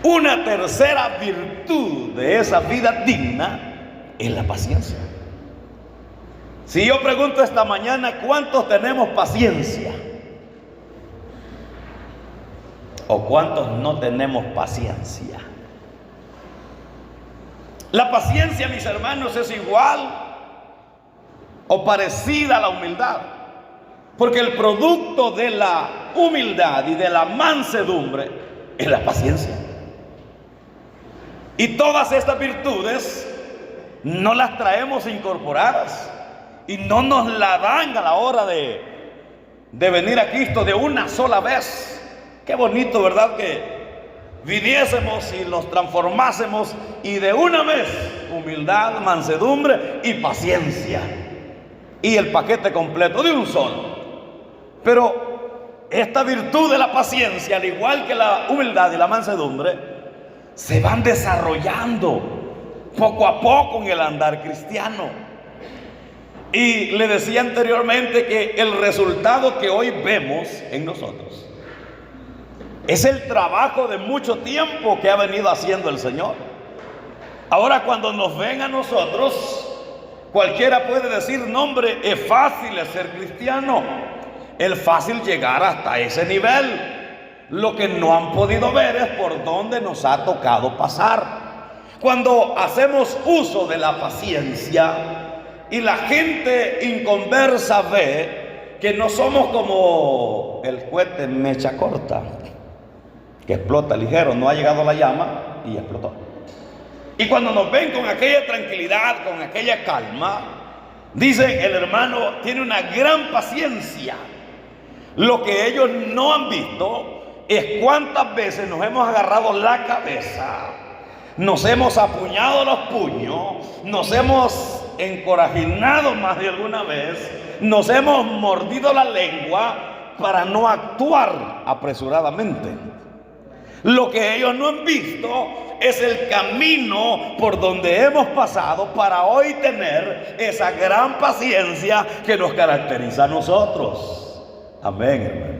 Una tercera virtud de esa vida digna es la paciencia. Si yo pregunto esta mañana, ¿cuántos tenemos paciencia? ¿O cuántos no tenemos paciencia? La paciencia, mis hermanos, es igual o parecida a la humildad, porque el producto de la humildad y de la mansedumbre es la paciencia. Y todas estas virtudes no las traemos incorporadas y no nos la dan a la hora de venir a Cristo de una sola vez. Qué bonito, ¿verdad? Que viniésemos y nos transformásemos y de una vez humildad, mansedumbre y paciencia, y el paquete completo de un solo. Pero esta virtud de la paciencia, al igual que la humildad y la mansedumbre, se van desarrollando poco a poco en el andar cristiano. Y le decía anteriormente que el resultado que hoy vemos en nosotros es el trabajo de mucho tiempo que ha venido haciendo el Señor. Ahora, cuando nos ven a nosotros, cualquiera puede decir: no, hombre, es fácil ser cristiano, es fácil llegar hasta ese nivel. Lo que no han podido ver es por dónde nos ha tocado pasar. Cuando hacemos uso de la paciencia y la gente inconversa ve que no somos como el cohete mecha corta, que explota ligero, no ha llegado la llama y explotó. Y cuando nos ven con aquella tranquilidad, con aquella calma, dicen: el hermano tiene una gran paciencia. Lo que ellos no han visto es cuántas veces nos hemos agarrado la cabeza, nos hemos apuñado los puños, nos hemos encorajinado más de alguna vez, nos hemos mordido la lengua para no actuar apresuradamente. Lo que ellos no han visto es el camino por donde hemos pasado para hoy tener esa gran paciencia que nos caracteriza a nosotros. Amén, hermano.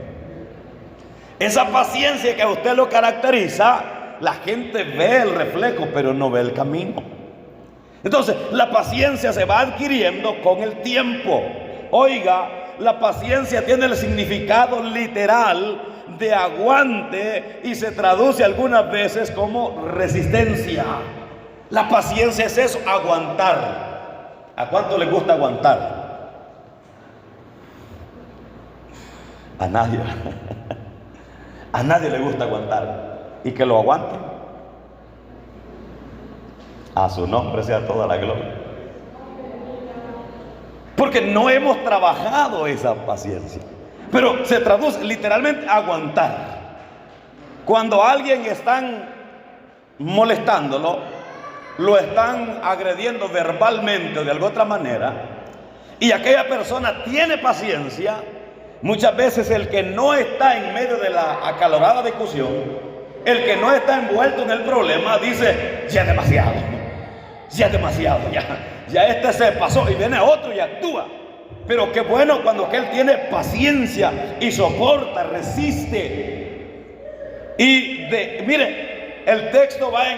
Esa paciencia que a usted lo caracteriza, la gente ve el reflejo, pero no ve el camino. Entonces, la paciencia se va adquiriendo con el tiempo. Oiga, la paciencia tiene el significado literal de aguante y se traduce algunas veces como resistencia. La paciencia es eso, aguantar. ¿A cuánto le gusta aguantar? A nadie. A nadie le gusta aguantar. Y que lo aguanten. A su nombre sea toda la gloria. Porque no hemos trabajado esa paciencia. Pero se traduce literalmente aguantar. Cuando a alguien están molestándolo, lo están agrediendo verbalmente o de alguna otra manera, y aquella persona tiene paciencia, muchas veces el que no está en medio de la acalorada discusión, el que no está envuelto en el problema, dice: ya es demasiado, ya es demasiado, ya este se pasó, y viene otro y actúa. Pero qué bueno cuando aquel tiene paciencia y soporta, resiste. Y mire, el texto va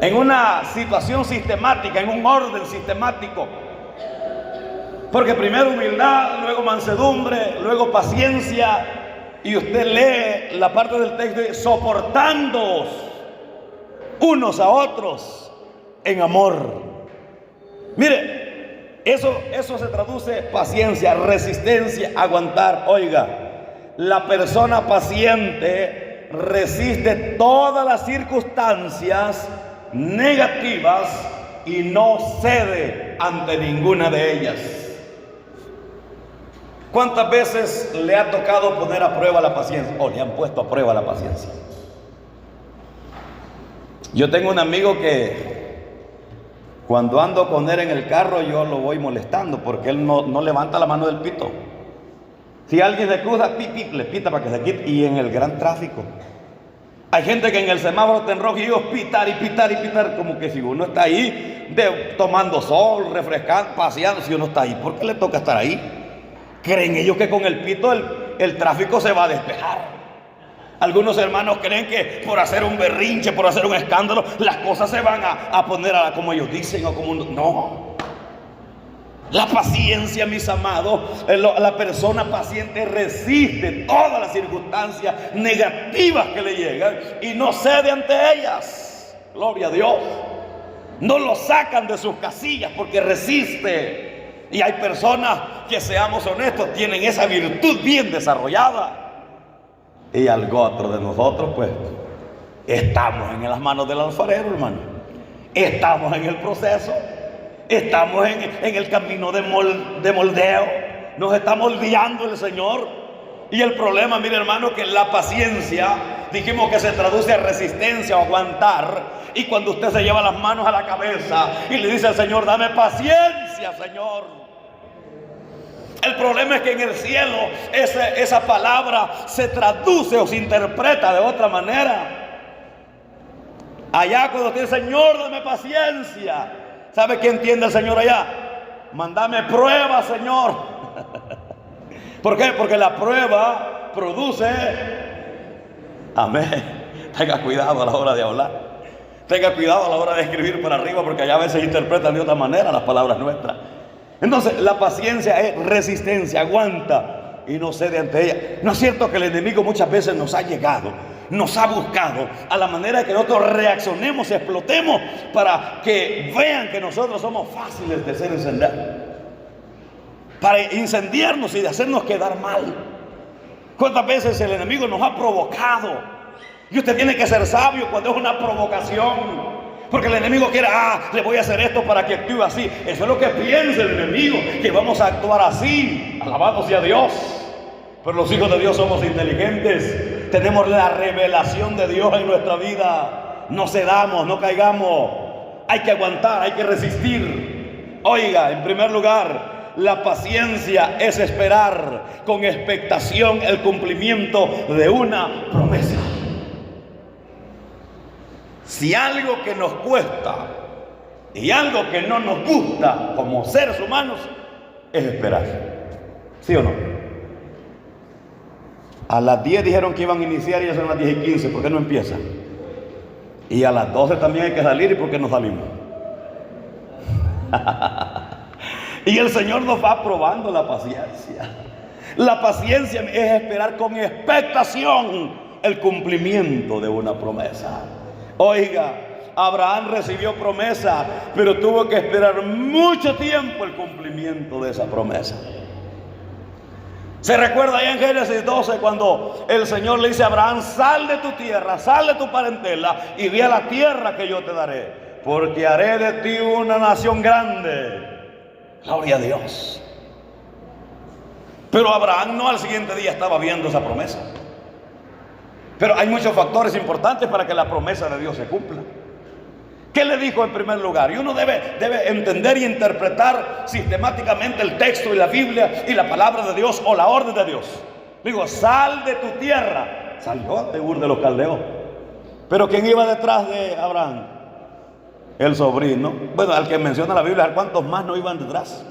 en una situación sistemática, en un orden sistemático. Porque primero humildad, luego mansedumbre, luego paciencia. Y usted lee la parte del texto de soportándoos unos a otros en amor. Mire, eso se traduce paciencia, resistencia, aguantar. Oiga, la persona paciente resiste todas las circunstancias negativas y no cede ante ninguna de ellas. ¿Cuántas veces le ha tocado poner a prueba la paciencia? O le han puesto a prueba la paciencia. Yo tengo un amigo que cuando ando con él en el carro, yo lo voy molestando porque él no levanta la mano del pito. Si alguien se cruza, le pita para que se quite. Y en el gran tráfico hay gente que en el semáforo está en rojo y ellos pitar y pitar y pitar, como que si uno está ahí tomando sol, refrescando, paseando. Si uno está ahí, ¿por qué le toca estar ahí? Creen ellos que con el pito el tráfico se va a despejar. Algunos hermanos creen que por hacer un berrinche, por hacer un escándalo, las cosas se van a poner como ellos dicen o como no. La paciencia, mis amados, la persona paciente resiste todas las circunstancias negativas que le llegan y no cede ante ellas. Gloria a Dios. No lo sacan de sus casillas porque resiste. Y hay personas que, seamos honestos, tienen esa virtud bien desarrollada. Y algo otro de nosotros, pues, estamos en las manos del alfarero, hermano. Estamos en el proceso. Estamos en el camino de moldeo. Nos está moldeando el Señor. Y el problema, mire hermano, que la paciencia, dijimos que se traduce a resistencia o aguantar. Y cuando usted se lleva las manos a la cabeza y le dice al Señor, dame paciencia, Señor. El problema es que en el cielo esa palabra se traduce o se interpreta de otra manera. Allá cuando usted dice, Señor, dame paciencia, ¿sabe qué entiende el Señor allá? Mándame prueba, Señor. ¿Por qué? Porque la prueba produce. Amén. Tenga cuidado a la hora de hablar. Tenga cuidado a la hora de escribir para arriba, porque allá a veces interpretan de otra manera las palabras nuestras. Entonces, la paciencia es resistencia, aguanta y no cede ante ella. ¿No es cierto que el enemigo muchas veces nos ha llegado, nos ha buscado a la manera que nosotros reaccionemos, explotemos, para que vean que nosotros somos fáciles de ser encendidos, para incendiarnos y de hacernos quedar mal? ¿Cuántas veces el enemigo nos ha provocado? Y usted tiene que ser sabio cuando es una provocación. Porque el enemigo quiere, le voy a hacer esto para que actúe así. Eso es lo que piensa el enemigo, que vamos a actuar así. Alabado sea Dios. Pero los hijos de Dios somos inteligentes. Tenemos la revelación de Dios en nuestra vida. No cedamos, no caigamos. Hay que aguantar, hay que resistir. Oiga, en primer lugar, la paciencia es esperar con expectación el cumplimiento de una promesa. Si algo que nos cuesta y algo que no nos gusta como seres humanos es esperar, ¿sí o no? A las 10 dijeron que iban a iniciar y ya son las 10:15, ¿por qué no empiezan? Y a las 12 también hay que salir, ¿y por qué no salimos? Y el Señor nos va probando la paciencia. La paciencia es esperar con expectación el cumplimiento de una promesa. Oiga, Abraham recibió promesa, pero tuvo que esperar mucho tiempo el cumplimiento de esa promesa. Se recuerda ahí en Génesis 12 cuando el Señor le dice a Abraham, sal de tu tierra, sal de tu parentela y ve a la tierra que yo te daré, porque haré de ti una nación grande. Gloria a Dios. Pero Abraham no al siguiente día estaba viendo esa promesa. Pero hay muchos factores importantes para que la promesa de Dios se cumpla. ¿Qué le dijo en primer lugar? Y uno debe entender y interpretar sistemáticamente el texto y la Biblia y la palabra de Dios o la orden de Dios. Digo, sal de tu tierra. Salió de Ur de los Caldeos. Pero ¿quién iba detrás de Abraham? El sobrino. Bueno, al que menciona la Biblia, ¿cuántos más no iban detrás?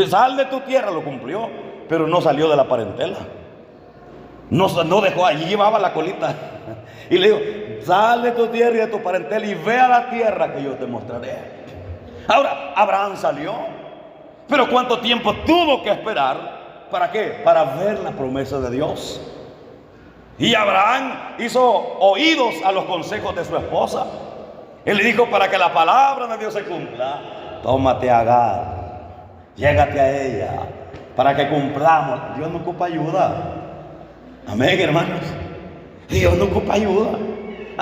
Sal de tu tierra, lo cumplió, pero no salió de la parentela. No dejó, allí llevaba la colita. Y le dijo, sal de tu tierra y de tu parentela y ve a la tierra que yo te mostraré. Ahora, Abraham salió. Pero ¿cuánto tiempo tuvo que esperar? ¿Para qué? Para ver la promesa de Dios. Y Abraham hizo oídos a los consejos de su esposa. Él le dijo, para que la palabra de Dios se cumpla, tómate a Agar, llégate a ella, para que cumplamos. Dios no ocupa ayuda. Amén, hermanos. Dios no ocupa ayuda.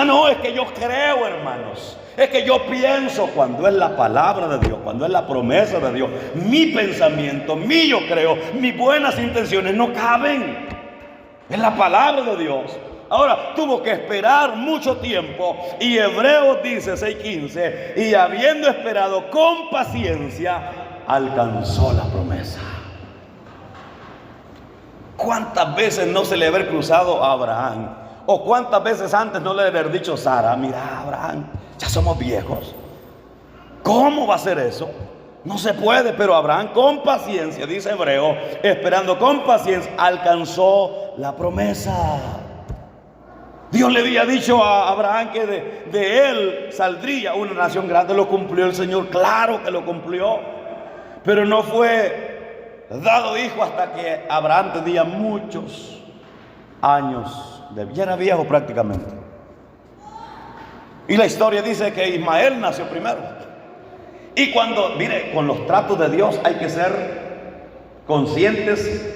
No, es que yo creo, hermanos. Es que yo pienso cuando es la palabra de Dios, cuando es la promesa de Dios. Mi pensamiento, mi yo creo, mis buenas intenciones no caben. Es la palabra de Dios. Ahora, tuvo que esperar mucho tiempo. Y Hebreos dice 6:15, y habiendo esperado con paciencia, alcanzó la promesa. ¿Cuántas veces no se le haber cruzado a Abraham? ¿O cuántas veces antes no le haber dicho Sara, mira Abraham, ya somos viejos? ¿Cómo va a ser eso? No se puede, pero Abraham con paciencia, dice Hebreo, esperando con paciencia, alcanzó la promesa. Dios le había dicho a Abraham que de él saldría una nación grande. Lo cumplió el Señor, claro que lo cumplió. Pero no fue dado hijo hasta que Abraham tenía muchos años. Ya era viejo prácticamente. Y la historia dice que Ismael nació primero. Y cuando, mire, con los tratos de Dios hay que ser conscientes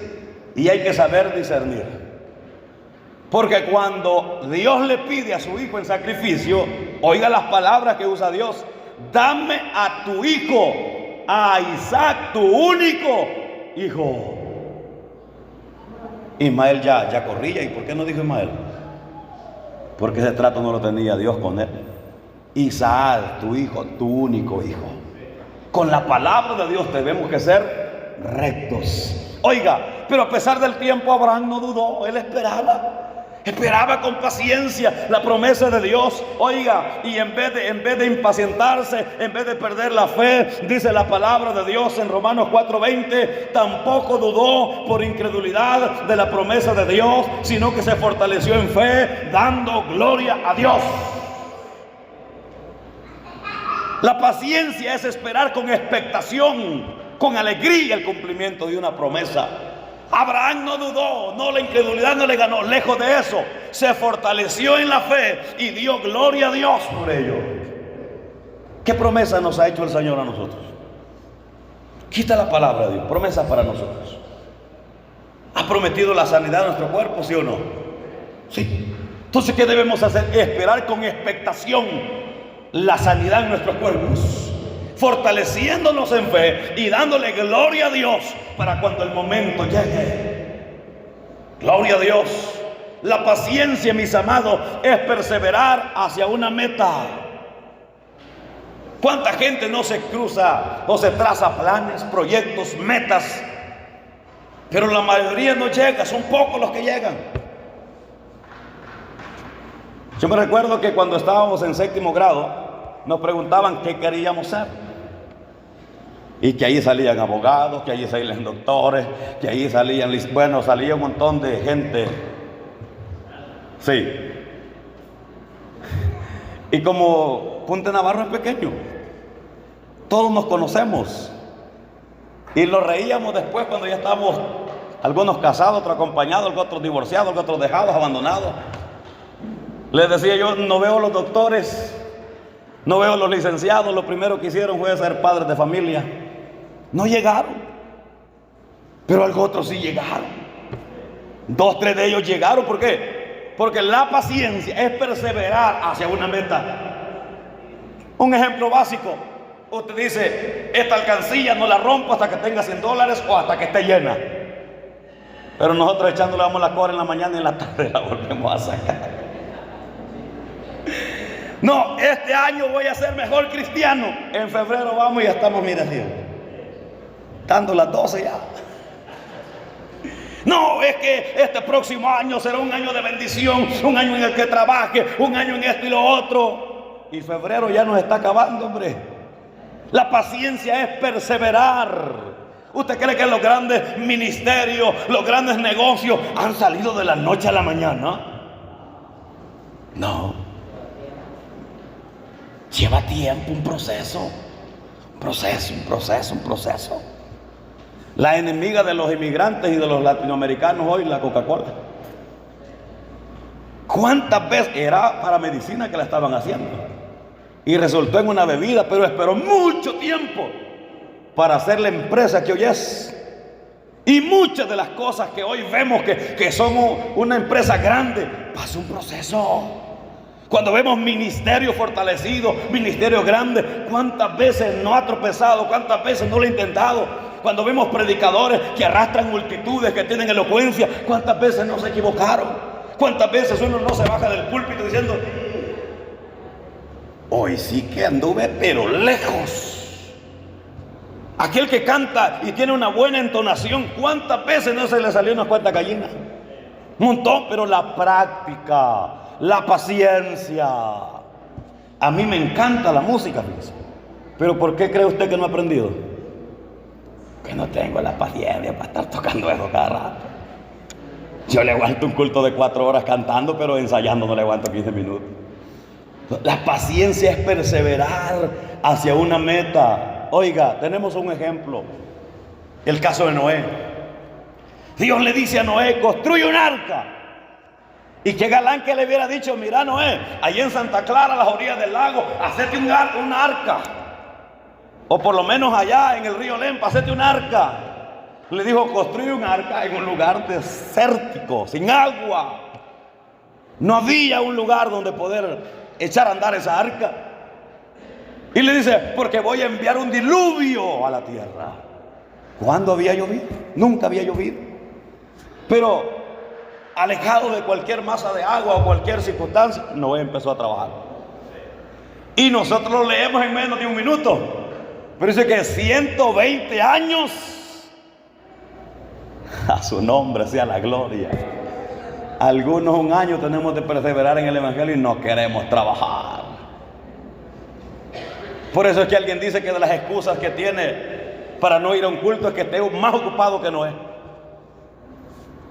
y hay que saber discernir. Porque cuando Dios le pide a su hijo en sacrificio, oiga las palabras que usa Dios: dame a tu hijo, a Isaac, tu único hijo. Ismael ya corría. ¿Y por qué no dijo Ismael? Porque ese trato no lo tenía Dios con él. Isaac, tu hijo, tu único hijo. Con la palabra de Dios tenemos que ser rectos. Oiga, pero a pesar del tiempo, Abraham no dudó. Él esperaba con paciencia la promesa de Dios. Oiga, y en vez de impacientarse, en vez de perder la fe, dice la palabra de Dios en Romanos 4:20, tampoco dudó por incredulidad de la promesa de Dios, sino que se fortaleció en fe, dando gloria a Dios. La paciencia es esperar con expectación, con alegría el cumplimiento de una promesa. Abraham no dudó, no, la incredulidad no le ganó. Lejos de eso, se fortaleció en la fe y dio gloria a Dios por ello. ¿Qué promesa nos ha hecho el Señor a nosotros? Quita la palabra de Dios, promesa para nosotros. ¿Ha prometido la sanidad de nuestro cuerpo, sí o no? Sí. Entonces, ¿qué debemos hacer? Esperar con expectación la sanidad en nuestros cuerpos, fortaleciéndonos en fe y dándole gloria a Dios para cuando el momento llegue. Gloria a Dios. La paciencia, mis amados, es perseverar hacia una meta. ¿Cuánta gente no se cruza o se traza planes, proyectos, metas? Pero la mayoría no llega, son pocos los que llegan. Yo me recuerdo que cuando estábamos en 7º grado, nos preguntaban qué queríamos ser. Y que ahí salían abogados, que ahí salían doctores, que ahí salía un montón de gente. Sí. Y como Punta Navarro es pequeño, todos nos conocemos. Y nos reíamos después cuando ya estábamos, algunos casados, otros acompañados, otros divorciados, otros dejados, abandonados. Les decía yo, no veo los doctores, no veo los licenciados, lo primero que hicieron fue ser padres de familia. No llegaron, pero algo otros sí llegaron. 2, 3 de ellos llegaron. ¿Por qué? Porque la paciencia es perseverar hacia una meta. Un ejemplo básico: usted dice, esta alcancía no la rompo hasta que tenga $100 o hasta que esté llena. Pero nosotros echándole damos la cobra en la mañana y en la tarde la volvemos a sacar. No, este año voy a ser mejor cristiano. En febrero vamos y ya estamos, mira, dando las 12 ya. No, es que este próximo año será un año de bendición, un año en el que trabaje, un año en esto y lo otro. Y febrero ya nos está acabando, hombre. La paciencia es perseverar. ¿Usted cree que los grandes ministerios, los grandes negocios han salido de la noche a la mañana? No. Lleva tiempo, un proceso. La enemiga de los inmigrantes y de los latinoamericanos hoy, la Coca-Cola. ¿Cuántas veces era para medicina que la estaban haciendo? Y resultó en una bebida, pero esperó mucho tiempo para hacer la empresa que hoy es. Y muchas de las cosas que hoy vemos que somos una empresa grande, pasa un proceso. Cuando vemos ministerios fortalecidos, ministerios grandes, ¿cuántas veces no ha tropezado? ¿Cuántas veces no lo ha intentado? Cuando vemos predicadores que arrastran multitudes, que tienen elocuencia, ¿cuántas veces no se equivocaron? ¿Cuántas veces uno no se baja del púlpito diciendo, hoy sí que anduve pero lejos? Aquel que canta y tiene una buena entonación, ¿cuántas veces no se le salió una cuanta gallina? Un montón, pero la práctica, la paciencia. A mí me encanta la música, fíjese. Pero ¿por qué cree usted que no he aprendido? Que no tengo la paciencia para estar tocando eso cada rato. Yo le aguanto un culto de 4 horas cantando, pero ensayando no le aguanto 15 minutos. La paciencia es perseverar hacia una meta. Oiga, tenemos un ejemplo. El caso de Noé. Dios le dice a Noé: construye un arca. Y qué galán que le hubiera dicho: mira, Noé, allí en Santa Clara, a las orillas del lago, hacete un arca. O por lo menos allá en el río Lempa, hacete un arca. Le dijo: construye un arca en un lugar desértico, sin agua. No había un lugar donde poder echar a andar esa arca. Y le dice: porque voy a enviar un diluvio a la tierra. ¿Cuándo había llovido? Nunca había llovido. Pero alejado de cualquier masa de agua o cualquier circunstancia, Noé empezó a trabajar. Y nosotros lo leemos en menos de un minuto. Pero dice que 120 años. A su nombre sea la gloria. Algunos un año tenemos de perseverar en el evangelio y no queremos trabajar. Por eso es que alguien dice que de las excusas que tiene para no ir a un culto es que esté más ocupado que Noé,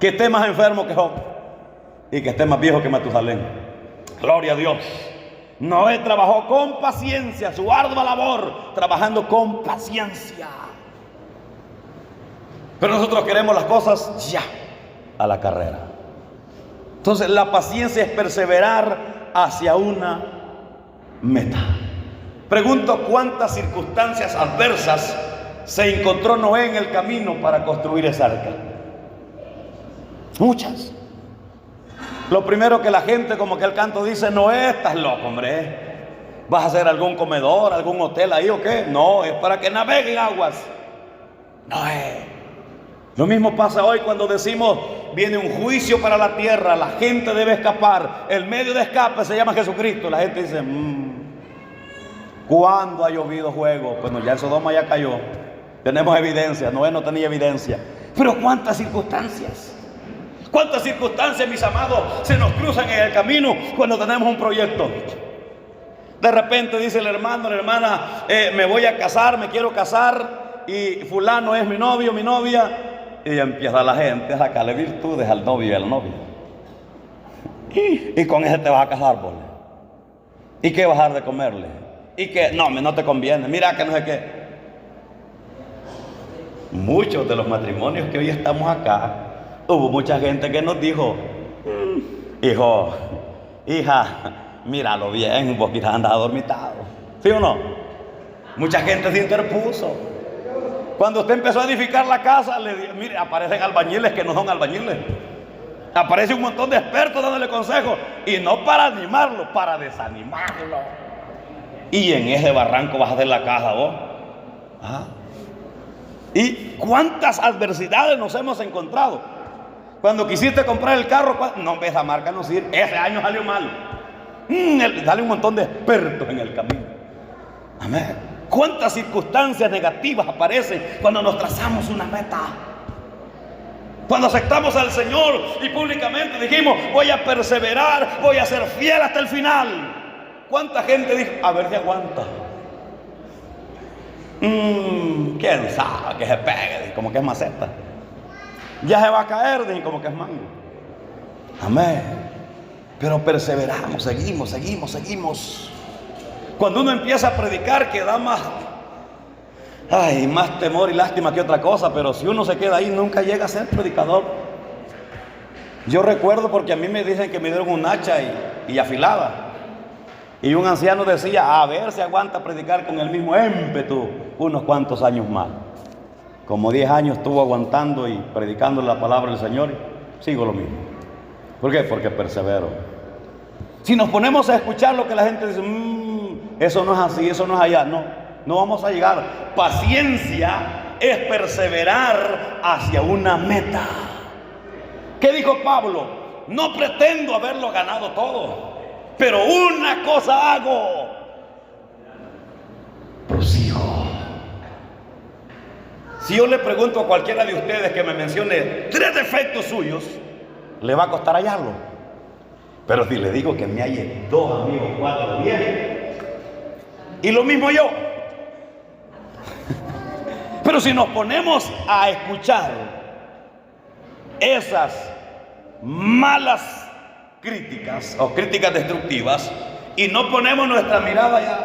que esté más enfermo que Job y que esté más viejo que Matusalén. Gloria a Dios. Noé trabajó con paciencia, su ardua labor, trabajando con paciencia. Pero nosotros queremos las cosas ya, a la carrera. Entonces la paciencia es perseverar hacia una meta. Pregunto: ¿cuántas circunstancias adversas se encontró Noé en el camino para construir esa arca? Muchas. Lo primero que la gente, como que el canto dice: Noé, estás loco, hombre. ¿Vas a hacer algún comedor, algún hotel ahí o qué? No, es para que naveguen aguas. Noé. Lo mismo pasa hoy cuando decimos: viene un juicio para la tierra, la gente debe escapar, el medio de escape se llama Jesucristo. La gente dice: ¿cuándo ha llovido fuego? Bueno, ya el Sodoma ya cayó, tenemos evidencia. Noé no tenía evidencia. Pero ¿cuántas circunstancias? ¿Cuántas circunstancias, mis amados, se nos cruzan en el camino cuando tenemos un proyecto? De repente dice el hermano, la hermana: me voy a casar, me quiero casar, y fulano es mi novio, mi novia. Y empieza la gente a sacarle virtudes al novio y a la novia. Y con ese te vas a casar, ¿vos? ¿Y qué vas a dar de comerle? Y que no te conviene, mira que no sé qué. Muchos de los matrimonios que hoy estamos acá, hubo mucha gente que nos dijo: hijo, hija, míralo bien, vos quizás andas adormitado. ¿Sí o no? Mucha gente se interpuso. Cuando usted empezó a edificar la casa, mire, aparecen albañiles que no son albañiles. Aparece un montón de expertos dándole consejos, y no para animarlo, para desanimarlo. Y en ese barranco vas a hacer la casa vos. ¿Y cuántas adversidades nos hemos encontrado? Cuando quisiste comprar el carro, no, esa marca no sirve, ese año salió mal. Dale un montón de expertos en el camino. Amén. ¿Cuántas circunstancias negativas aparecen cuando nos trazamos una meta? Cuando aceptamos al Señor y públicamente dijimos: voy a perseverar, voy a ser fiel hasta el final. ¿Cuánta gente dijo: a ver si aguanta? ¿Quién sabe? Que se pegue, como que es maceta. Ya se va a caer, como que es mango. Amén. Pero perseveramos, seguimos. Cuando uno empieza a predicar, que da más temor y lástima que otra cosa. Pero si uno se queda ahí, nunca llega a ser predicador. Yo recuerdo, porque a mí me dicen que me dieron un hacha y afilada. Y un anciano decía: a ver si aguanta predicar con el mismo ímpetu unos cuantos años más. Como 10 años estuvo aguantando y predicando la palabra del Señor. Sigo lo mismo. ¿Por qué? Porque persevero. Si nos ponemos a escuchar lo que la gente dice: eso no es así, eso no es allá, no vamos a llegar. Paciencia es perseverar hacia una meta. ¿Qué dijo Pablo? No pretendo haberlo ganado todo, pero una cosa hago: prosigo. Si yo le pregunto a cualquiera de ustedes que me mencione 3 defectos suyos, le va a costar hallarlo. Pero si le digo que me halle 2 amigos, 4, 10, y lo mismo yo. Pero si nos ponemos a escuchar esas malas críticas o críticas destructivas y no ponemos nuestra mirada allá,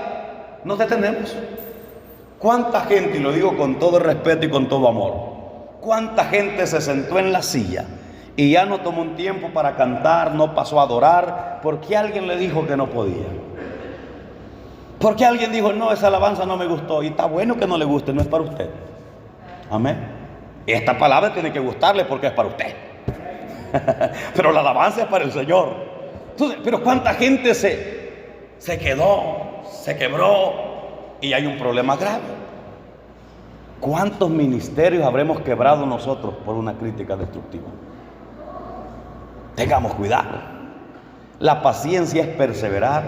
nos detenemos. ¿Cuánta gente, y lo digo con todo respeto y con todo amor, cuánta gente se sentó en la silla y ya no tomó un tiempo para cantar, no pasó a adorar, porque alguien le dijo que no podía? Porque alguien dijo, no, esa alabanza no me gustó. Y está bueno que no le guste, no es para usted. Amén. Esta palabra tiene que gustarle porque es para usted. Pero la alabanza es para el Señor. Entonces, pero cuánta gente se quedó, se quebró, y hay un problema grave. ¿Cuántos ministerios habremos quebrado nosotros por una crítica destructiva? Tengamos cuidado. La paciencia es perseverar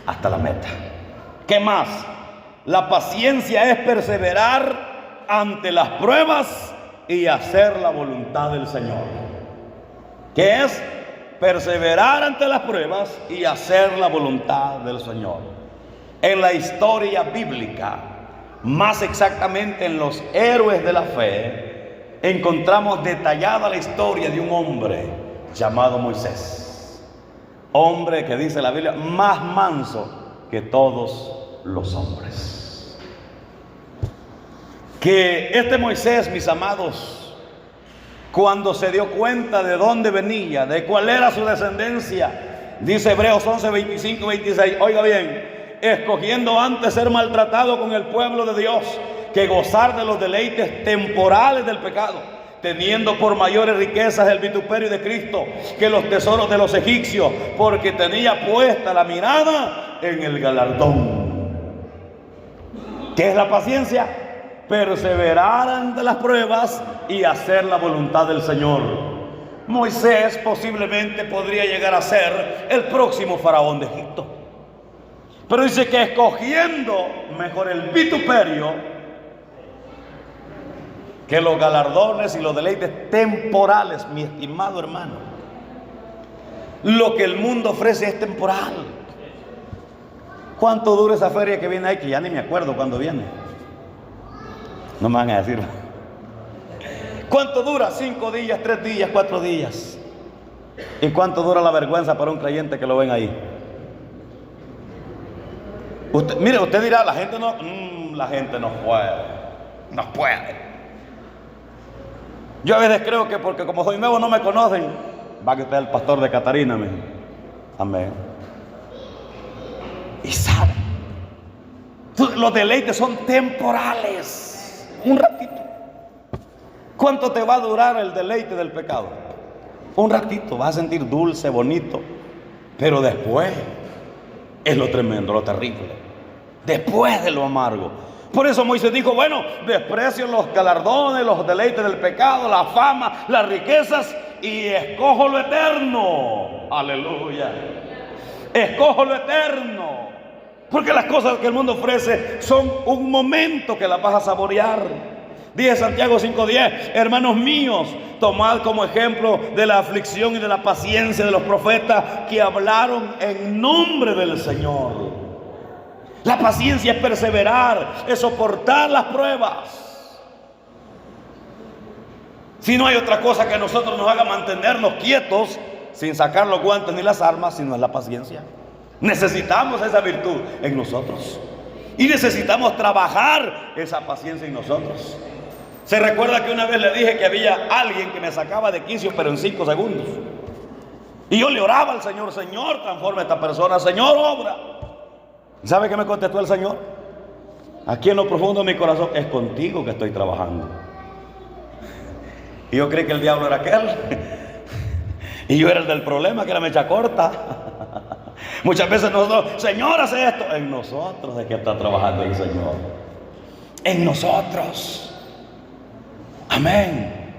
hasta la meta. ¿Qué más? La paciencia es perseverar ante las pruebas y hacer la voluntad del Señor. ¿Qué es? Perseverar ante las pruebas y hacer la voluntad del Señor. En la historia bíblica, más exactamente en los héroes de la fe, encontramos detallada la historia de un hombre llamado Moisés. Hombre que dice la Biblia, más manso que todos los hombres. Que este Moisés, mis amados, cuando se dio cuenta de dónde venía, de cuál era su descendencia, dice Hebreos 11, 25 y 26, oiga bien, escogiendo antes ser maltratado con el pueblo de Dios que gozar de los deleites temporales del pecado, teniendo por mayores riquezas el vituperio de Cristo que los tesoros de los egipcios, porque tenía puesta la mirada en el galardón. ¿Qué es la paciencia? Perseverar ante las pruebas y hacer la voluntad del Señor. Moisés posiblemente podría llegar a ser el próximo faraón de Egipto, pero dice que escogiendo mejor el vituperio que los galardones y los deleites temporales. Mi estimado hermano, lo que el mundo ofrece es temporal. ¿Cuánto dura esa feria que viene ahí? Que ya ni me acuerdo cuándo viene. No me van a decir. ¿Cuánto dura? 5 días, 3 días, 4 días. ¿Y cuánto dura la vergüenza para un creyente que lo ven ahí? Mire, usted dirá, la gente no puede. No puede. Yo a veces creo que porque como soy nuevo no me conocen. Va que usted es el pastor de Catarina, mi. Amén. Y sabe, los deleites son temporales. Un ratito. ¿Cuánto te va a durar el deleite del pecado? Un ratito, vas a sentir dulce, bonito, pero después es lo tremendo, lo terrible. Después de lo amargo. Por eso Moisés dijo, bueno, desprecio los galardones, los deleites del pecado, la fama, las riquezas, y escojo lo eterno. Aleluya. Escojo lo eterno. Porque las cosas que el mundo ofrece son un momento que las vas a saborear. Dice Santiago 5:10, hermanos míos, tomad como ejemplo de la aflicción y de la paciencia de los profetas que hablaron en nombre del Señor. La paciencia es perseverar, es soportar las pruebas. Si no hay otra cosa que a nosotros nos haga mantenernos quietos, sin sacar los guantes ni las armas, sino es la paciencia. Necesitamos esa virtud en nosotros. Y necesitamos trabajar esa paciencia en nosotros. Se recuerda que una vez le dije que había alguien que me sacaba de quicio, pero en 5 segundos. Y yo le oraba al Señor, Señor, transforma a esta persona, Señor, obra. ¿Y sabe qué me contestó el Señor? Aquí en lo profundo de mi corazón, es contigo que estoy trabajando. Y yo creí que el diablo era aquel. Y yo era el del problema, que era mecha corta. Muchas veces nosotros, Señor, hace esto. En nosotros es que está trabajando el Señor. En nosotros. Amén.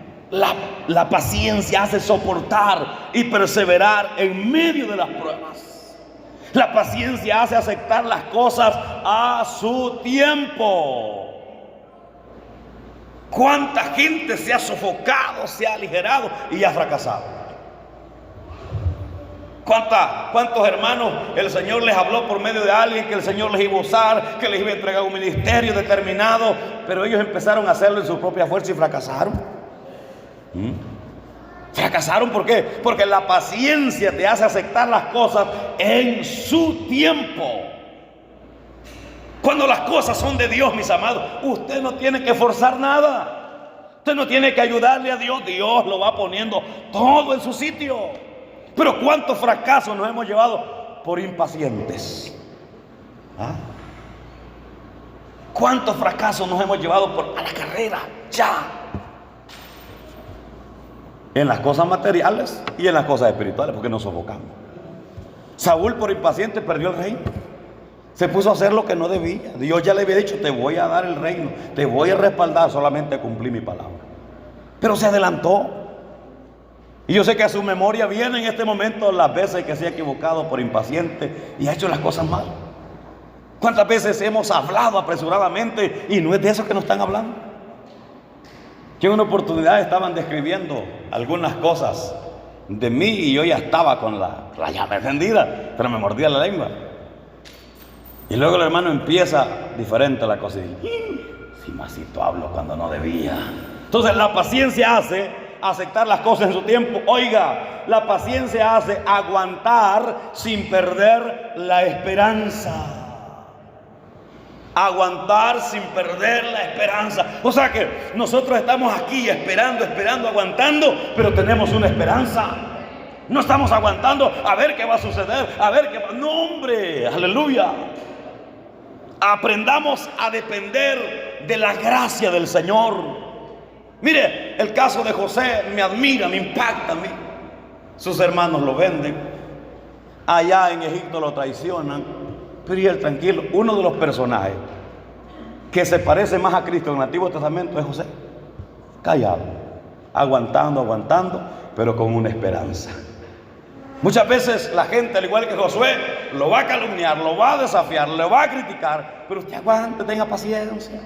La paciencia hace soportar y perseverar en medio de las pruebas. La paciencia hace aceptar las cosas a su tiempo. ¿Cuánta gente se ha sofocado, se ha aligerado y ha fracasado? ¿Cuántos hermanos el Señor les habló por medio de alguien que el Señor les iba a usar, que les iba a entregar un ministerio determinado, pero ellos empezaron a hacerlo en su propia fuerza y fracasaron? Fracasaron, ¿por qué? Porque la paciencia te hace aceptar las cosas en su tiempo. Cuando las cosas son de Dios, mis amados, usted no tiene que forzar nada. Usted no tiene que ayudarle a Dios. Dios lo va poniendo todo en su sitio. Pero ¿cuántos fracasos nos hemos llevado por impacientes? ¿Ah? ¿Cuántos fracasos nos hemos llevado por a la carrera? Ya. En las cosas materiales y en las cosas espirituales, porque nos sofocamos. Saúl, por impaciente, perdió el reino. Se puso a hacer lo que no debía. Dios ya le había dicho: te voy a dar el reino, te voy a respaldar, solamente cumplí mi palabra. Pero se adelantó. Y yo sé que a su memoria viene en este momento las veces que se ha equivocado por impaciente y ha hecho las cosas mal. ¿Cuántas veces hemos hablado apresuradamente y no es de eso que nos están hablando? Que en una oportunidad estaban describiendo algunas cosas de mí y yo ya estaba con la llave encendida, pero me mordía la lengua. Y luego el hermano empieza diferente la cosa y dice: si masito hablo cuando no debía. Entonces la paciencia hace aceptar las cosas en su tiempo. Oiga, la paciencia hace aguantar sin perder la esperanza. Aguantar sin perder la esperanza. O sea que nosotros estamos aquí esperando, aguantando, pero tenemos una esperanza. No estamos aguantando a ver qué va a suceder, a ver qué va. No, hombre, aleluya. Aprendamos a depender de la gracia del Señor. Mire, el caso de José me admira, me impacta a mí. Sus hermanos lo venden. Allá en Egipto lo traicionan. Pero y él tranquilo. Uno de los personajes que se parece más a Cristo en el Antiguo Testamento es José. Callado, aguantando, pero con una esperanza. Muchas veces la gente, al igual que Josué, lo va a calumniar, lo va a desafiar, lo va a criticar, pero usted aguante, tenga paciencia.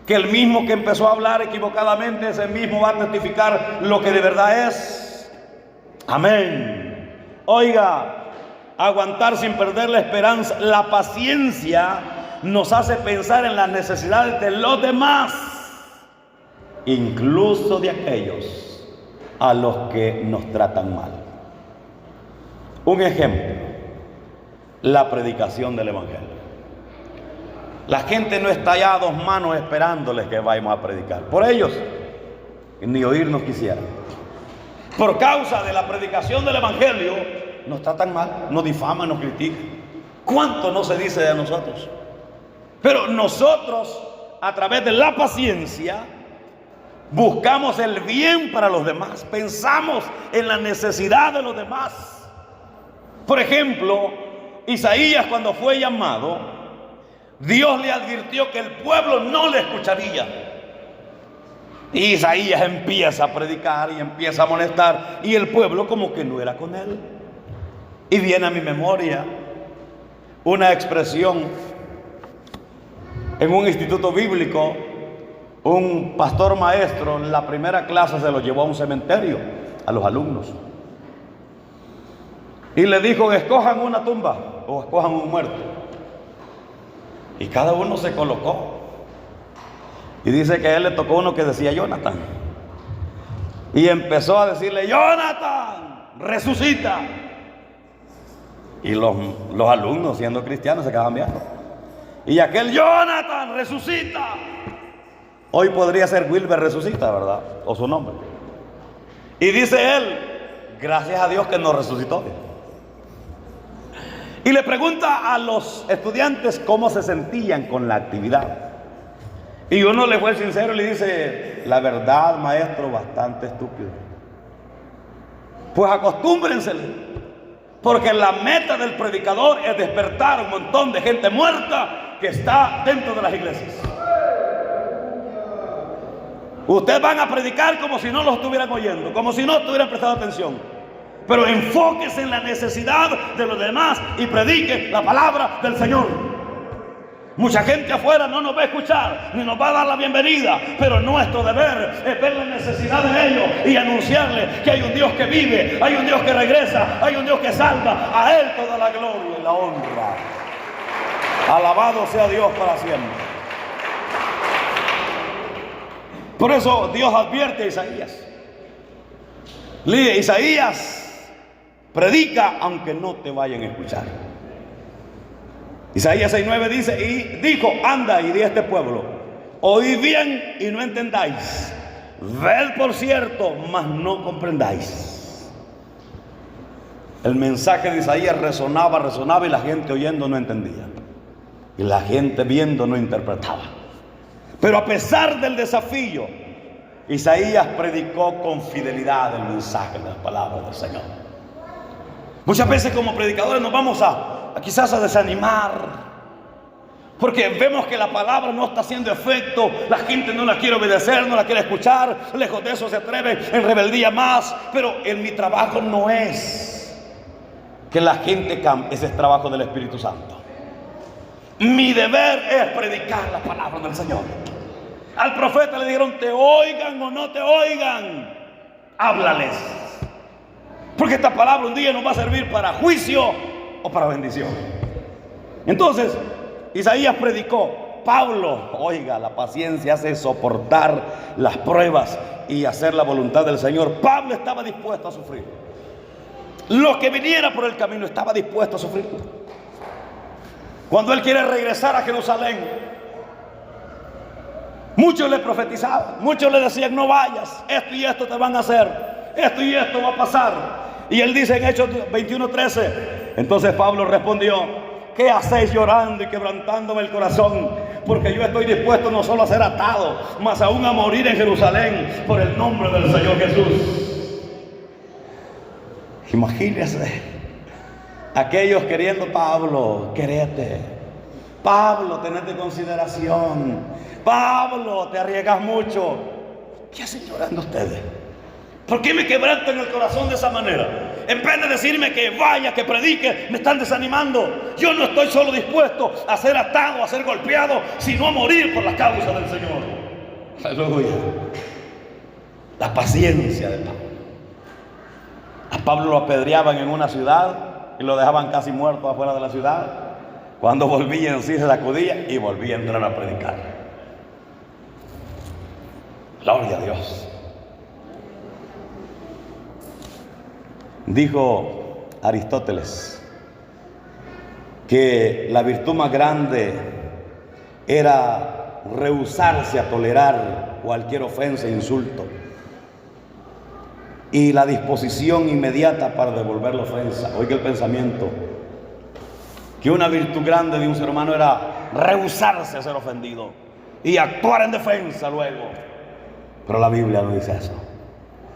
Que el mismo que empezó a hablar equivocadamente, ese mismo va a testificar lo que de verdad es. Amén. Oiga, aguantar sin perder la esperanza. La paciencia nos hace pensar en las necesidades de los demás, incluso de aquellos a los que nos tratan mal. Un ejemplo: la predicación del Evangelio. La gente no está allá a dos manos esperándoles que vayamos a predicar. Por ellos, ni oírnos quisieran. Por causa de la predicación del Evangelio, nos tratan mal, nos difaman, nos critican. ¿Cuánto no se dice de nosotros? Pero nosotros, a través de la paciencia, buscamos el bien para los demás. Pensamos en la necesidad de los demás. Por ejemplo, Isaías, cuando fue llamado, Dios le advirtió que el pueblo no le escucharía. Y Isaías empieza a predicar y empieza a molestar, y el pueblo como que no era con él. Y viene a mi memoria una expresión en un instituto bíblico. Un pastor maestro en la primera clase se lo llevó a un cementerio a los alumnos y le dijo: escojan una tumba o escojan un muerto. Y cada uno se colocó, y dice que a él le tocó uno que decía Jonathan, y empezó a decirle: Jonathan, resucita. Y los alumnos, siendo cristianos, se quedaban viendo. Y aquel: Jonathan, resucita. Hoy podría ser Wilber resucita, ¿verdad? O su nombre. Y dice él: gracias a Dios que nos resucitó. Y le pregunta a los estudiantes cómo se sentían con la actividad. Y uno le fue sincero y le dice: la verdad, maestro, bastante estúpido. Pues acostúmbrense, porque la meta del predicador es despertar a un montón de gente muerta que está dentro de las iglesias. Ustedes van a predicar como si no lo estuvieran oyendo, como si no estuvieran prestando atención. Pero enfóquese en la necesidad de los demás y predique la palabra del Señor. Mucha gente afuera no nos va a escuchar ni nos va a dar la bienvenida, pero nuestro deber es ver la necesidad de ellos y anunciarles que hay un Dios que vive, hay un Dios que regresa, hay un Dios que salva. A Él toda la gloria y la honra. Alabado sea Dios para siempre. Por eso Dios advierte a Isaías: Lee Isaías, predica aunque no te vayan a escuchar. Isaías 6:9 dice, y dijo, anda y di a este pueblo, oíd bien y no entendáis, ved por cierto, mas no comprendáis. El mensaje de Isaías resonaba y la gente oyendo no entendía, y la gente viendo no interpretaba. Pero a pesar del desafío, Isaías predicó con fidelidad el mensaje de las palabras del Señor. Muchas veces como predicadores nos vamos quizás a desanimar, porque vemos que la palabra no está haciendo efecto, la gente no la quiere obedecer, no la quiere escuchar, lejos de eso se atreve en rebeldía más. Pero en mi trabajo no es que la gente cambie, ese es trabajo del Espíritu Santo. Mi deber es predicar la palabra del Señor. Al profeta le dijeron, te oigan o no te oigan, háblales, porque esta palabra un día nos va a servir para juicio o para bendición. Entonces Isaías predicó. Pablo, oiga, la paciencia hace soportar las pruebas y hacer la voluntad del Señor. Pablo estaba dispuesto a sufrir lo que viniera por el camino, estaba dispuesto a sufrir. Cuando él quiere regresar a Jerusalén, muchos le profetizaban, muchos le decían, no vayas, esto y esto te van a hacer, esto y esto va a pasar. Y él dice en Hechos 21:13, entonces Pablo respondió, ¿qué hacéis llorando y quebrantándome el corazón? Porque yo estoy dispuesto no solo a ser atado, mas aún a morir en Jerusalén por el nombre del Señor Jesús. Imagínense aquellos queriendo, Pablo, querete, Pablo, tenete consideración, Pablo, te arriesgas mucho. ¿Qué hacen llorando ustedes? ¿Por qué me quebrantan el corazón de esa manera? En vez de decirme que vaya, que predique, me están desanimando. Yo no estoy solo dispuesto a ser atado, a ser golpeado, sino a morir por la causa del Señor. Aleluya. La paciencia de Pablo. A Pablo lo apedreaban en una ciudad y lo dejaban casi muerto afuera de la ciudad. Cuando volvía en sí se sacudía y volvía a entrar a predicar. Gloria a Dios. Dijo Aristóteles que la virtud más grande era rehusarse a tolerar cualquier ofensa e insulto, y la disposición inmediata para devolver la ofensa. Oiga el pensamiento, que una virtud grande de un ser humano era rehusarse a ser ofendido y actuar en defensa luego. Pero la Biblia no dice eso.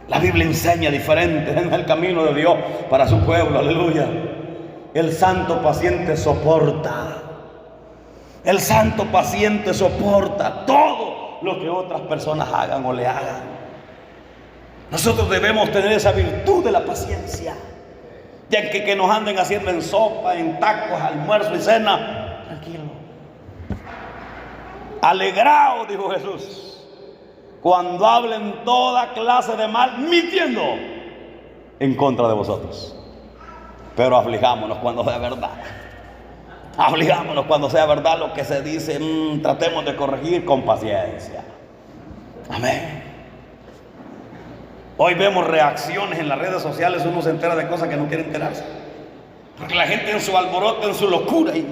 La Biblia enseña diferente en el camino de Dios para su pueblo. Aleluya. El santo paciente soporta. El santo paciente soporta todo lo que otras personas hagan o le hagan. Nosotros debemos tener esa virtud de la paciencia. Ya que nos anden haciendo en sopa, en tacos, almuerzo y cena, tranquilo. Alegraos, dijo Jesús, cuando hablen toda clase de mal, mintiendo en contra de vosotros. Pero aflijámonos cuando sea verdad. Aflijámonos cuando sea verdad lo que se dice. Tratemos de corregir con paciencia. Amén. Hoy vemos reacciones en las redes sociales. Uno se entera de cosas que no quiere enterarse, porque la gente en su alboroto, en su locura, y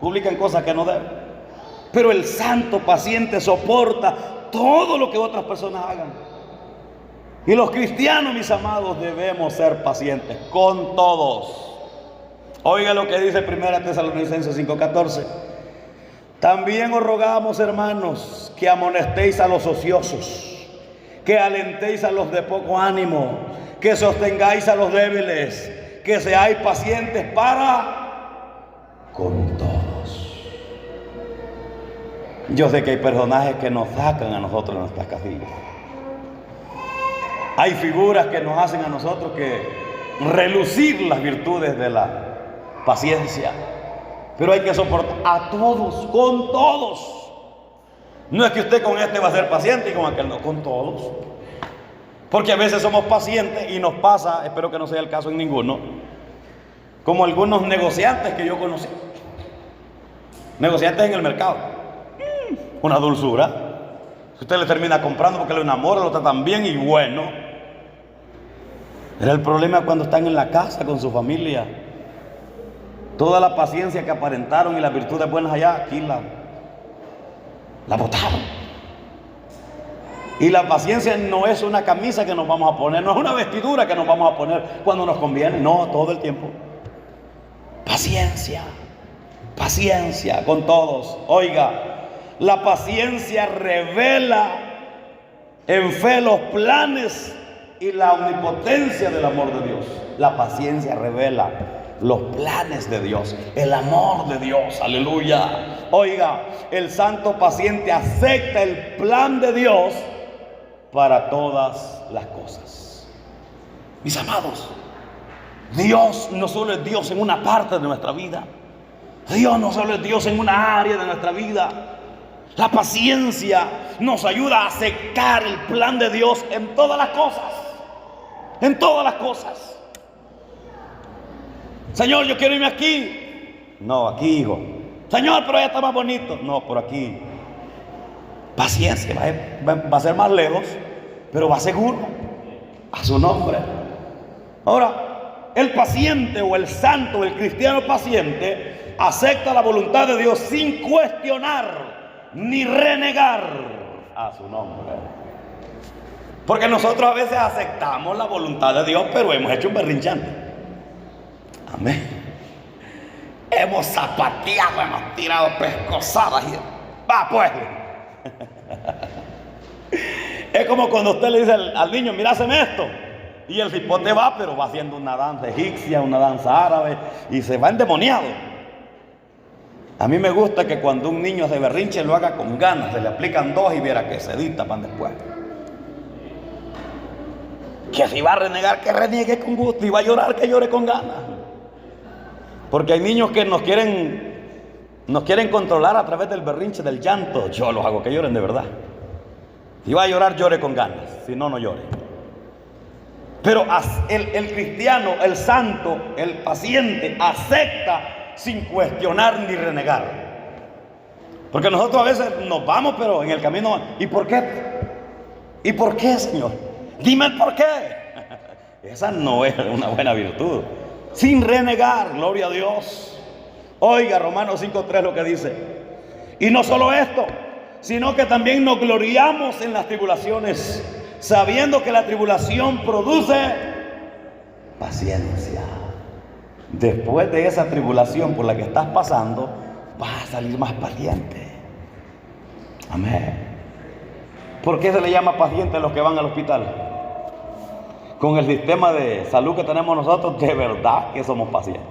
publican cosas que no deben. Pero el santo paciente soporta todo lo que otras personas hagan. Y los cristianos, mis amados, debemos ser pacientes con todos. Oiga lo que dice 1 Tesalonicenses 5:14. También os rogamos, hermanos, que amonestéis a los ociosos, que alentéis a los de poco ánimo, que sostengáis a los débiles, que seáis pacientes para con todos. Yo sé que hay personajes que nos sacan a nosotros de nuestras casillas. Hay figuras que nos hacen a nosotros que relucir las virtudes de la paciencia. Pero hay que soportar a todos, con todos. No es que usted con este va a ser paciente y con aquel no, con todos. Porque a veces somos pacientes y nos pasa, espero que no sea el caso en ninguno, como algunos negociantes que yo conocí. Negociantes en el mercado. Una dulzura. Usted le termina comprando porque le enamora, lo tratan bien y bueno. Era el problema cuando están en la casa con su familia. Toda la paciencia que aparentaron y las virtudes buenas allá, aquí la botaron. Y la paciencia no es una camisa que nos vamos a poner, no es una vestidura que nos vamos a poner cuando nos conviene, no, todo el tiempo. Paciencia, paciencia con todos. Oiga, la paciencia revela en fe los planes y la omnipotencia del amor de Dios. La paciencia revela los planes de Dios, el amor de Dios, aleluya. Oiga, el santo paciente acepta el plan de Dios para todas las cosas. Mis amados, Dios no solo es Dios en una parte de nuestra vida, Dios no solo es Dios en una área de nuestra vida. La paciencia nos ayuda a aceptar el plan de Dios en todas las cosas. En todas las cosas. Señor, yo quiero irme aquí. No, aquí, hijo. Señor, pero allá está más bonito. No, por aquí. Paciencia, va a ser más lejos, pero va seguro. A su nombre. Ahora, el paciente o el santo, el cristiano paciente, acepta la voluntad de Dios sin cuestionar ni renegar. A su nombre. Porque nosotros a veces aceptamos la voluntad de Dios, pero hemos hecho un berrinchante. Amén. Hemos zapateado, hemos tirado pescosadas. Va pues. Es como cuando usted le dice al niño, mira, hazme esto. Y el cipote va, pero va haciendo una danza egipcia, una danza árabe, y se va endemoniado. A mí me gusta que cuando un niño se berrinche lo haga con ganas, se le aplican dos y viera que se destapan después. Que si va a renegar, que reniegue con gusto, y va a llorar, que llore con ganas. Porque hay niños que nos quieren controlar a través del berrinche, del llanto. Yo los hago que lloren de verdad. Si va a llorar, llore con ganas, si no, no llore. Pero el cristiano, el santo, el paciente, acepta sin cuestionar ni renegar. Porque nosotros a veces nos vamos, pero en el camino, ¿y por qué? ¿Y por qué, Señor? Dime el por qué. Esa no es una buena virtud. Sin renegar, gloria a Dios. Oiga, Romanos 5:3 lo que dice. Y no solo esto, sino que también nos gloriamos en las tribulaciones, sabiendo que la tribulación produce paciencia. Después de esa tribulación por la que estás pasando, vas a salir más paciente. Amén. ¿Por qué se le llama paciente a los que van al hospital? Con el sistema de salud que tenemos nosotros, de verdad que somos pacientes.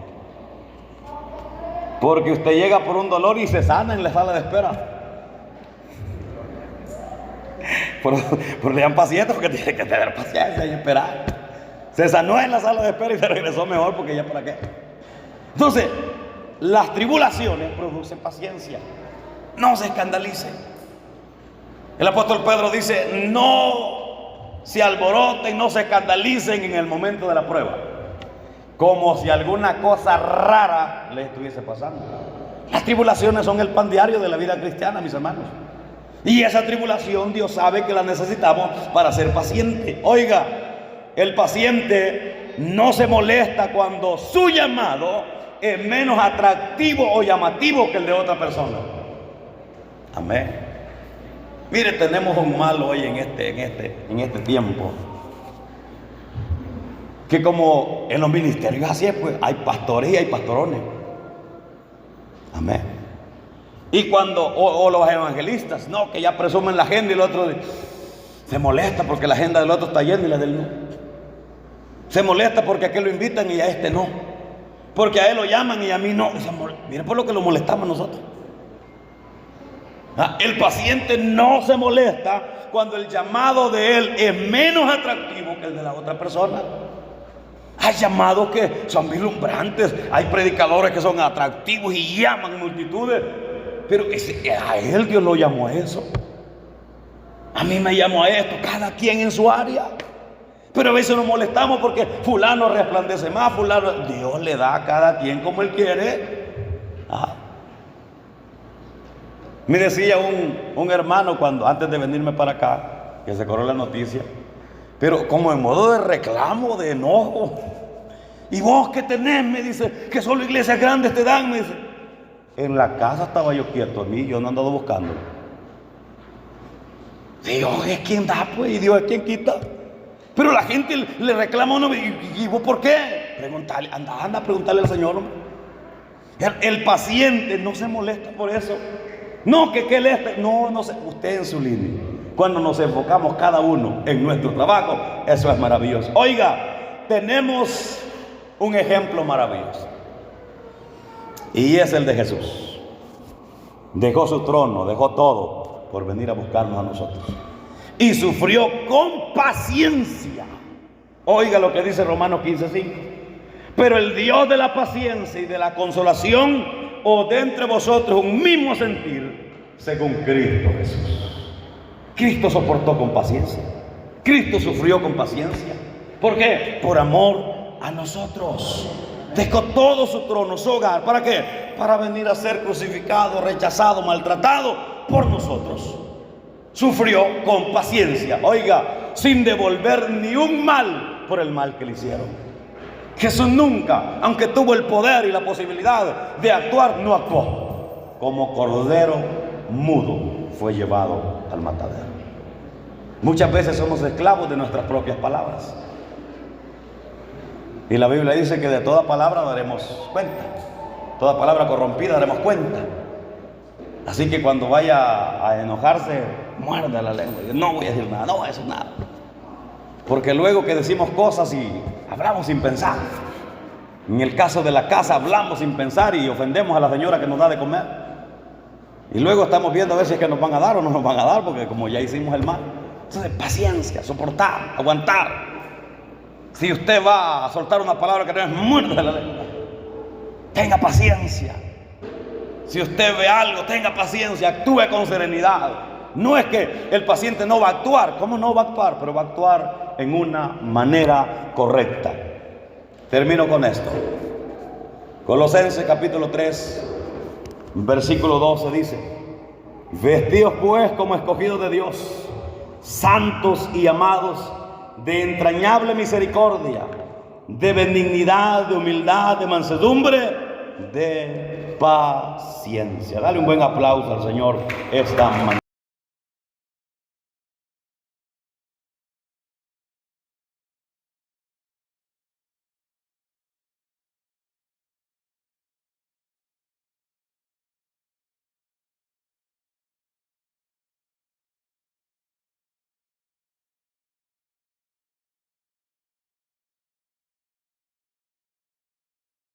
Porque usted llega por un dolor y se sana en la sala de espera. Por le llaman paciente porque tiene que tener paciencia y esperar. Se sanó en la sala de espera y se regresó mejor porque ya para qué. Entonces, las tribulaciones producen paciencia. No se escandalicen. El apóstol Pedro dice, no se alboroten, no se escandalicen en el momento de la prueba, como si alguna cosa rara les estuviese pasando. Las tribulaciones son el pan diario de la vida cristiana, mis hermanos. Y esa tribulación Dios sabe que la necesitamos para ser paciente. Oiga, el paciente no se molesta cuando su llamado es menos atractivo o llamativo que el de otra persona. Amén. Mire, tenemos un mal hoy en este tiempo, que como en los ministerios así es, pues hay pastores y hay pastorones. Amén. Y cuando, o los evangelistas, no, que ya presumen la agenda y el otro se molesta porque la agenda del otro está llena y la del no. Se molesta porque a aquel lo invitan y a este no. Porque a él lo llaman y a mí no. Mire por lo que lo molestamos nosotros. El paciente no se molesta cuando el llamado de él es menos atractivo que el de la otra persona. Hay llamados que son vislumbrantes, hay predicadores que son atractivos y llaman multitudes, pero a él Dios lo llamó a eso. A mí me llamó a esto, cada quien en su área. Pero a veces nos molestamos porque fulano resplandece más, fulano. Dios le da a cada quien como él quiere. Me decía un hermano antes de venirme para acá, que se corrió la noticia, pero como en modo de reclamo, de enojo. ¿Y vos qué tenés? Me dice, que solo iglesias grandes te dan, me dice. En la casa estaba yo quieto, a mí, yo no ando buscando. Dios es quien da, pues, y Dios es quien quita. Pero la gente le reclama a uno, ¿y vos por qué? Preguntale, anda a preguntarle al Señor. El paciente no se molesta por eso. No, que él es, no sé, usted en su línea. Cuando nos enfocamos cada uno en nuestro trabajo, eso es maravilloso. Oiga, tenemos un ejemplo maravilloso. Y es el de Jesús. Dejó su trono, dejó todo por venir a buscarnos a nosotros. Y sufrió con paciencia. Oiga lo que dice Romanos 15:5. Pero el Dios de la paciencia y de la consolación os dé entre vosotros un mismo sentir según Cristo Jesús. Cristo soportó con paciencia. Cristo sufrió con paciencia. ¿Por qué? Por amor a nosotros. Dejó todo su trono, su hogar. ¿Para qué? Para venir a ser crucificado, rechazado, maltratado por nosotros. Sufrió con paciencia, oiga, sin devolver ni un mal por el mal que le hicieron. Jesús nunca, aunque tuvo el poder y la posibilidad de actuar, no actuó. Como cordero mudo fue llevado al matadero. Muchas veces somos esclavos de nuestras propias palabras. Y la Biblia dice que de toda palabra daremos cuenta. Toda palabra corrompida daremos cuenta. Así que cuando vaya a enojarse, muerda la lengua. No voy a decir nada, no voy a decir nada. Porque luego que decimos cosas y hablamos sin pensar. En el caso de la casa hablamos sin pensar y ofendemos a la señora que nos da de comer. Y luego estamos viendo a ver si es que nos van a dar o no nos van a dar, porque como ya hicimos el mal. Entonces, paciencia, soportar, aguantar. Si usted va a soltar una palabra que no es, muerda la lengua. Tenga paciencia. Si usted ve algo, tenga paciencia, actúe con serenidad. No es que el paciente no va a actuar. ¿Cómo no va a actuar? Pero va a actuar en una manera correcta. Termino con esto. Colosenses capítulo 3, versículo 12 dice: vestidos pues como escogidos de Dios, santos y amados, de entrañable misericordia, de benignidad, de humildad, de mansedumbre, de paciencia. Dale un buen aplauso al Señor esta mañana.